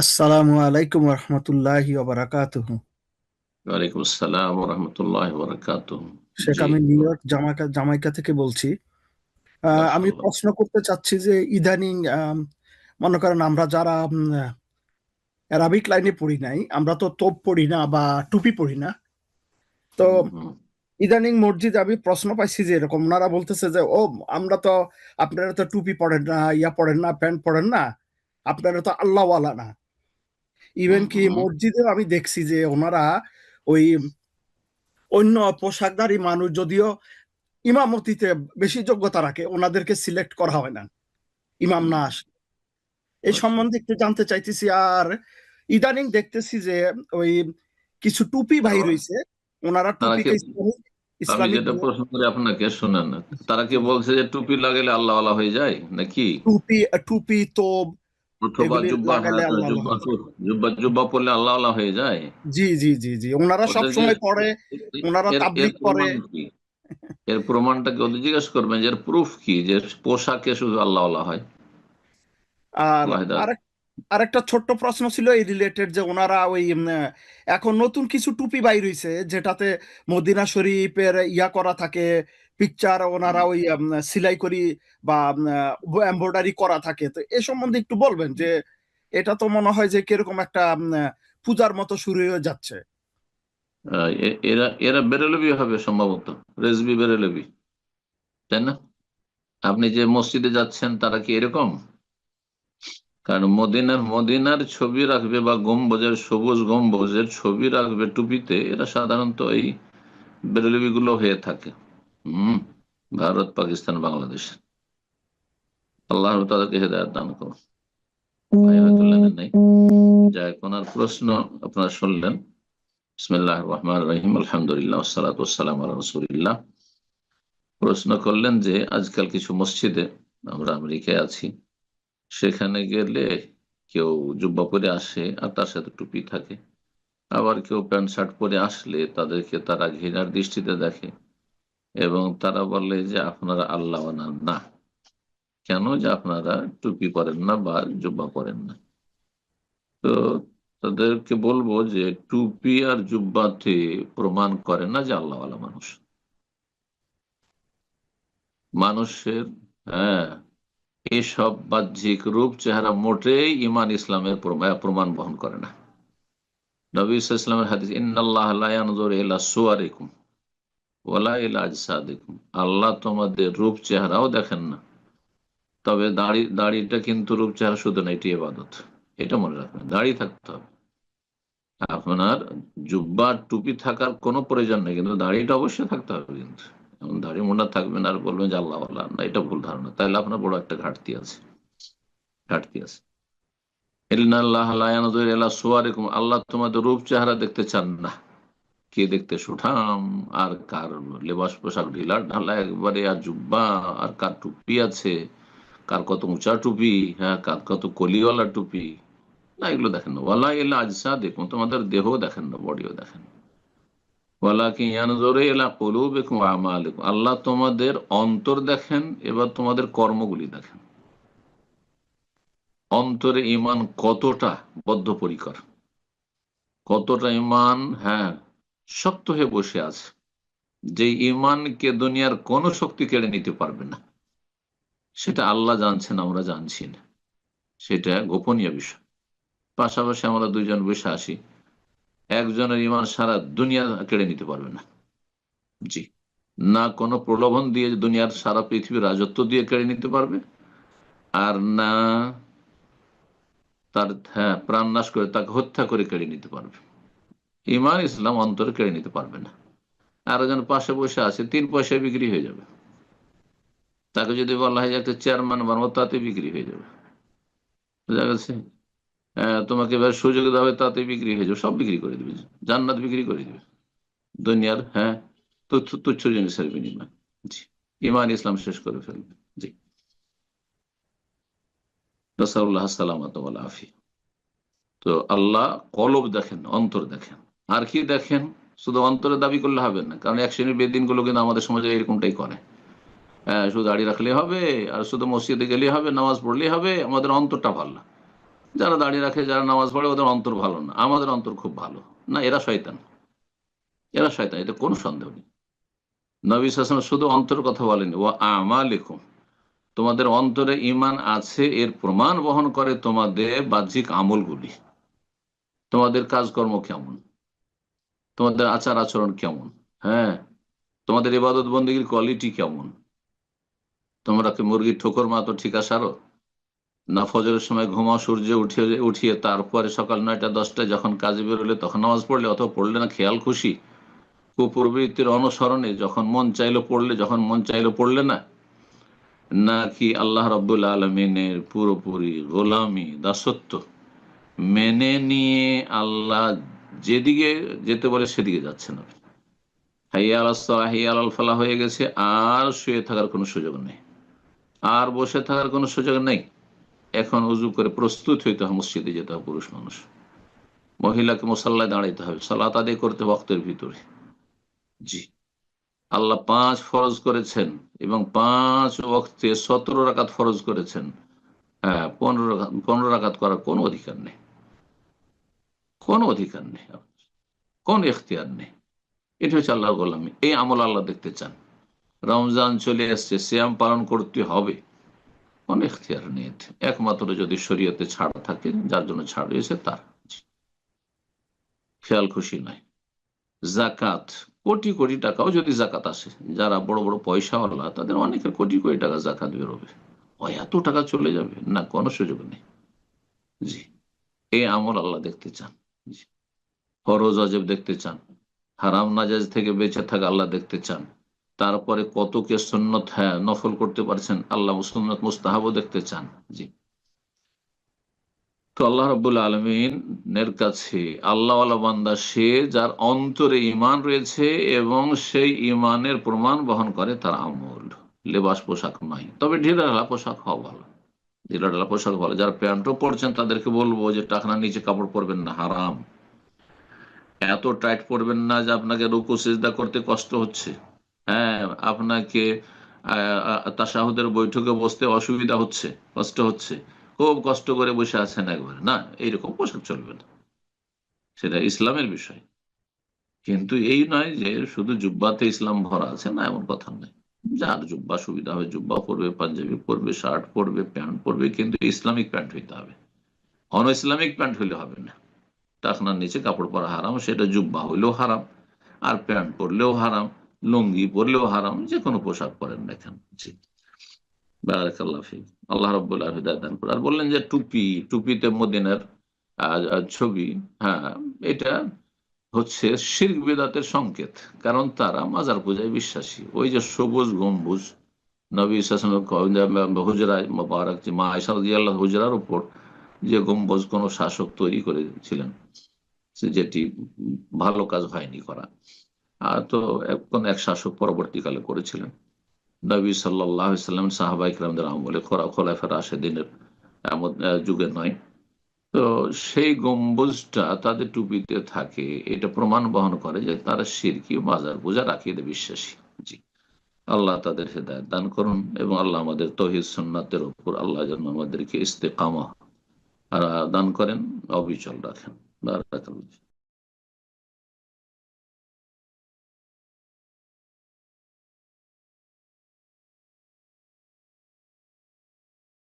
আসসালামু আলাইকুম রহমতুল্লাহি ওবারাকাতুহু। ওয়ালাইকুম আসসালাম রহমতুল্লাহ বরকাতুহ। শেখ জি, আমি নিউ ইয়র্ক জামাইকা থেকে বলছি। আমি মাশাআল্লাহ। প্রশ্ন করতে চাচ্ছি যে ইদানিং মনে করেন আমরা যারা অ্যারাবিক লাইনে পড়ি নাই, আমরা তো তোপ পড়ি না বা টুপি পড়ি না। তো হুম, হুম। ইদানিং মসজিদে আমি প্রশ্ন পাইছি যে এরকম ওনারা বলতেছে যে আমরা তো, আপনারা তো টুপি পড়েন না, ইয়া পড়েন না, প্যান্ট পড়েন না, আপনারা তো আল্লাহওয়ালা না। ইভেন হুম, কি হুম। মসজিদেও আমি দেখছি যে ওনারা ওই অন্য পোশাকধারী মানুষ যদিও ইমামতিতে বেশি যোগ্যতা রাখে, ওনাদেরকে সিলেক্ট করা হয় না ইমাম হুম, না আসলে। এই আচ্ছা। সম্বন্ধে একটু জানতে চাইতেছি। আর ইদানিং দেখতেছি যে ওই কিছু টুপি ভাই তারা রয়েছে, ওনারা তারা কি, টুপিকে ইসলামিক আমি ইসলামিক যেটা প্রশ্ন করি আপনাকে শুনেন, তারা কি জি, বলছে যে টুপি লাগালে আল্লাহওয়ালা হয়ে যায় নাকি? টুপি টুপি তো অথবা এগুলি জুব্বা, লাগালে হ্যাঁ, আল্লাহ আল্লাহ জুব্বা হয়ে যায়। জুব্বা জুব্বা পরলে আল্লাহওয়ালা হয়ে যায়। জি জি জি জি, ওনারা সব ওদেরকে সময় পড়ে, ওনারা এর এর তাবলিগ করে। প্রমাণ কি? এর প্রমাণটা কি ওদের জিজ্ঞেস করবেন যে এর প্রুফ কি যে পোশাকে শুধু আল্লাহওয়ালা হয়? আর ওয়াহিদা। আরেক আরেকটা ছোট্ট প্রশ্ন ছিল এই রিলেটেড, যে ওনারা ওই এখন নতুন কিছু টুপি বাইর হইছে যেটাতে মদিনা শরীফের ইয়া করা থাকে, পিকচার ওনারা ওই সেলাই করি বা এমব্রয়ডারি করা থাকে। তো এ সম্বন্ধে একটু বলবেন যে এটা তো মনে হয় যে কিরকম একটা পূজার মতো শুরু হয়ে যাচ্ছে। এরা এরা বেরেলবি হবে সম্ভবত, রেজবি বেরেলবি, তাই না? আপনি যে মসজিদে যাচ্ছেন তারা কি এরকম? কারণ মদিনার ছবি রাখবে বা গম্বুজের, সবুজ গম্বুজের ছবি রাখবে টুপিতে, এরা সাধারণত এই বেরেলবি গুলো হয়ে থাকে। হম। ভারত, পাকিস্তান, বাংলাদেশ। আল্লাহ তাদেরকে হেদায়েত দান করুন। ভাই হয়তো লাইনে নেই। যাই হোক, ওনার প্রশ্ন আপনারা শুনলেন। বিসমিল্লাহির রহমানির রহিম, আলহামদুলিল্লাহ, ওয়াসসালাতু ওয়াসসালামু আলা রাসূলিল্লাহ। প্রশ্ন করলেন যে আজকাল কিছু মসজিদে, আমরা আমেরিকায় আছি, সেখানে গেলে কেউ জুব্বা পরে আসে আর তার সাথে টুপি থাকে। আবার কেউ প্যান্ট শার্ট পরে আসলে তাদেরকে তারা ঘৃণার দৃষ্টিতে দেখে এবং তারা বলে যে আপনারা আল্লাহ না। কেন যে আপনারা টুপি পরেন না বা জুব্বা পরেন না? তো তাদেরকে বলবো যে টুপি আর জুব্বাতে প্রমাণ করে না যে আল্লাহওয়ালা মানুষ। মানুষের, হ্যাঁ, এসব বাহ্যিক রূপ চেহারা মোটেই ইমান ইসলামের প্রমাণ বহন করে না। নবী সাল্লাল্লাহু আলাইহি ওয়াসাল্লামের হাদিস, ইন্নাল্লাহ লা ইয়ানজুরু ইলা সুওয়ারিকুম ওয়ালা ইলা আজসাদিকুম। আল্লাহ তোমাদের রূপ চেহারাও দেখেন না, তবে দাড়িটা কিন্তু রূপ চেহারা শুধু না, এটি ইবাদত। এটা মনে রাখবেন, দাড়ি থাকতে হবে। আপনার জুব্বা টুপি থাকার কোনো প্রয়োজন নেই, কিন্তু দাড়িটা অবশ্যই থাকতে হবে। কিন্তু এমন দাড়ি মোটা থাকবেন আর বলবেন যে আল্লাহ আল্লাহ না, এটা ভুল ধারণা। তাহলে আপনার বড় একটা ঘাটতি আছে। আল্লাহ তোমাদের রূপ চেহারা দেখতে চান না। কে দেখতে সুঠাম, আর কার লেবাস পোশাক ঢিলা ঢালা একবারে, আর জুব্বা, আর কার টুপি আছে, কার কত উঁচা টুপি, হ্যাঁ, কার কত কলিওয়ালা টুপি, না, এগুলো দেখেন না। ওয়ালা এলা আজসা দেখুন, তোমাদের দেহ দেখেন না, বডিও দেখেন না। ওয়ালাকিন ইয়ানজুরু ইলা কুলুবিকুম ওয়া আমালিকুম, আল্লাহ তোমাদের অন্তর দেখেন, এবার তোমাদের কর্মগুলি দেখেন। অন্তরে ঈমান কতটা বদ্ধপরিকর, কতটা ঈমান, হ্যাঁ, শক্ত হয়ে বসে আছে, যে ঈমানকে দুনিয়ার কোন শক্তি কেড়ে নিতে পারবে না। সেটা আল্লাহ জানছেন, আমরা জানছি না, সেটা গোপনীয় বিষয়। পাশাপাশি আমরা দুইজন বসে আসি, একজনের ঈমান সারা দুনিয়া কেড়ে নিতে পারবে না। জি। না কোনো প্রলোভন দিয়ে দুনিয়ার সারা পৃথিবীর রাজত্ব দিয়ে কেড়ে নিতে পারবে, আর না তার, হ্যাঁ, প্রাণ নাশ করে তাকে হত্যা করে কেড়ে নিতে পারবে। ঈমান ইসলাম অন্তরে কেড়ে নিতে পারবে না। আর একজন পাশে বসে আছে, 3 পয়সায় বিক্রি হয়ে যাবে। তাকে যদি বলা হয় যে একটা চেয়ারম্যান বানাবো, তাতে বিক্রি হয়ে যাবে। বুঝা গেছে? তোমাকে এবার সুযোগ দেওয়া হবে, তাতে বিক্রি হয়ে যাবে, সব বিক্রি করে দিবে, জান্নাত বিক্রি করে দিবে দুনিয়ার, হ্যাঁ, তুচ্ছ তুচ্ছ জিনিসের বিনিময়। জি। ঈমান ইসলাম শেষ করে ফেলবে। জি। নাসাউল্লাহ সালামাত ওয়াল আফিয়া। তো আল্লাহ কলব দেখেন, অন্তর দেখেন। আর কি দেখেন? শুধু অন্তরে দাবি করলে হবে না, কারণ এক শ্রেণীর বেদিন গুলো কিন্তু আমাদের সমাজে এরকমটাই করে। হ্যাঁ, শুধু দাড়ি রাখলেই হবে, আর শুধু মসজিদে গেলেই হবে, নামাজ পড়লেই হবে, আমাদের অন্তরটা ভালো না। যারা দাঁড়িয়ে রাখে, যারা নামাজ পড়ে, ওদের অন্তর ভালো না, আমাদের অন্তর খুব ভালো না, এরা শয়তান, এরা শয়তান, এতে কোনো সন্দেহ নেই। নবী সাল্লাল্লাহু আলাইহি ওয়াসাল্লাম শুধু অন্তরের কথা বলেন, ও আমালিকুম, তোমাদের অন্তরে ঈমান আছে এর প্রমাণ বহন করে তোমাদের বাহ্যিক আমলগুলি। তোমাদের কাজকর্ম কেমন, তোমাদের আচার আচরণ কেমন, হ্যাঁ, তোমাদের ইবাদত বন্দেগীর কোয়ালিটি কেমন। তোমরা কি মুরগির ঠোকর মাতো ঠিক আসারো, না ফজরের সময় ঘুমাও সূর্য উঠিয়ে উঠিয়ে তারপরে সকাল 9টা 10টায় যখন কাজে বেরোলে তখন নামাজ পড়লে, অথবা পড়লে না খেয়াল খুশি কুপ্রবৃত্তির অনুসরণে, যখন মন চাইলো পড়লে, যখন মন চাইলো পড়লে না, নাকি আল্লাহ রাব্বুল আলমিনের পুরোপুরি গোলামি দাসত্ব মেনে নিয়ে আল্লাহ যেদিকে যেতে বলে সেদিকে যাচ্ছে না। হাইয়া আলাস সালাহ হাইয়া আলাল ফালাহ হয়ে গেছে, আর শুয়ে থাকার কোনো সুযোগ নেই, আর বসে থাকার কোনো সুযোগ নেই। এখন উজু করে প্রস্তুত হইতে হবে, মসজিদে যেতে হবে পুরুষ মানুষ, মহিলাকে মুসাল্লায় দাঁড়াইতে হবে, সালাত আদায় করতে ওয়াক্তের ভিতরে। জি, আল্লাহ 5 ফরজ করেছেন এবং 5 ওয়াক্তে 17 রাকাত ফরজ করেছেন। হ্যাঁ, 15 রাকাত করার কোনো অধিকার নেই, কোনো অধিকার নেই, কোন এখতিয়ার নেই। এটা হচ্ছে আল্লাহর গোলামি। এই আমল আল্লাহ দেখতে চান। রমজান চলে আসছে, সিয়াম পালন করতে হবে, কোন এখতিয়ার নেই। একমাত্র যদি শরীয়তে ছাড় থাকে, যার জন্য ছাড় রয়েছে তার, খেয়াল খুশি নয়। জাকাত, কোটি কোটি টাকাও যদি জাকাত আসে, যারা বড় বড় পয়সাওয়ালা তাদের অনেকের কোটি কোটি টাকা জাকাত বেরোবে, ও এত টাকা চলে যাবে না, কোনো সুযোগ নেই। জি, এই আমল আল্লাহ দেখতে চান। জি, ফরজ ওয়াজিব দেখতে চান, হারাম নাজায়েজ থেকে বেঁচে থাকা আল্লাহ দেখতে চান। তারপরে কত কে সুন্নত, হ্যাঁ, নফল করতে পারছেন আল্লাহ, সুন্নত মুস্তাহাবও দেখতে চান। জি, তো আল্লাহ রাব্বুল আলমিনের কাছে আল্লাহওয়ালা বান্দা সে যার অন্তরে ঈমান রয়েছে এবং সেই ঈমানের প্রমাণ বহন করে তার আমল। লেবাস পোশাক নয়, তবে ঢিলাঢালা পোশাক হওয়া ভালো, ঢিলাঢালা পোশাক ভালো। যারা প্যান্টও পরছেন তাদেরকে বলবো যে টাকনার নিচে কাপড় পরবেন না, হারাম। এত টাইট পরবেন না যে আপনাকে রুকু সিজদা করতে কষ্ট হচ্ছে, হ্যাঁ, আপনাকে তাশাহুদের বৈঠকে বসতে অসুবিধা হচ্ছে, কষ্ট হচ্ছে, খুব কষ্ট করে বসে আছেন একবারে, না, এইরকম পোশাক চলবে না। সেটা ইসলামের বিষয়, কিন্তু এই নয় যে শুধু জুব্বাতে ইসলাম ভরা আছে, না, এমন কথা নয়। যার জুব্বা সুবিধা হবে জুব্বা পরবে, পাঞ্জাবি পরবে, শার্ট পরবে, প্যান্ট পরবে, কিন্তু ইসলামিক প্যান্ট হইতে হবে, অন ইসলামিক প্যান্ট হইলে হবে না। টাকনার নিচে কাপড় পরা হারাম, সেটা জুব্বা হইলেও হারাম, আর প্যান্ট পরলেও হারাম, লুঙ্গি পরলেও হারাম, যে কোনো পোশাক পরেন না কেন। জি, বারাকাল্লাহ ফিক। আল্লাহ রাব্বুল আলামিন হিদায়াত দান করুন। আর বললেন যে টুপি, টুপিতে মদিনার ছবি, হ্যাঁ, এটা হচ্ছে শিরক বিদআতের সংকেত, কারণ তারা মাজার পূজায় বিশ্বাসী। ওই যে সবুজ গম্বুজ, নবী সাল্লাল্লাহু আলাইহি ওয়াসাল্লাম হুজরায় মুবারক, যে মা আয়েশা রাদিয়াল্লাহু হুজরার উপর যে গম্বুজ কোন শাসক তৈরি করেছিলেন, যেটি ভালো কাজ হয়নি করা, তো কোন এক শাসক পরবর্তীকালে করেছিলেন, নবী সাল্লাল্লাহু আলাইহি ওয়াসাল্লাম সাহাবায়ে কিরামদের আমলে, খোলাফায়ে রাশেদিনের যুগে নয়। তো সেই গম্বুজটা তাদের টুপিতে থাকে, এটা প্রমাণ বহন করে যে তারা শিরকি মাজার পূজা আকীদা বিশ্বাসী। জি, আল্লাহ তাদের হেদায়েত দান করুন এবং আল্লাহ আমাদের তৌহিদ সুন্নাতের উপর আল্লাহ যেন আমাদেরকে ইস্তেকামা দান করেন, অবিচল রাখেন। বারাকাতুহু।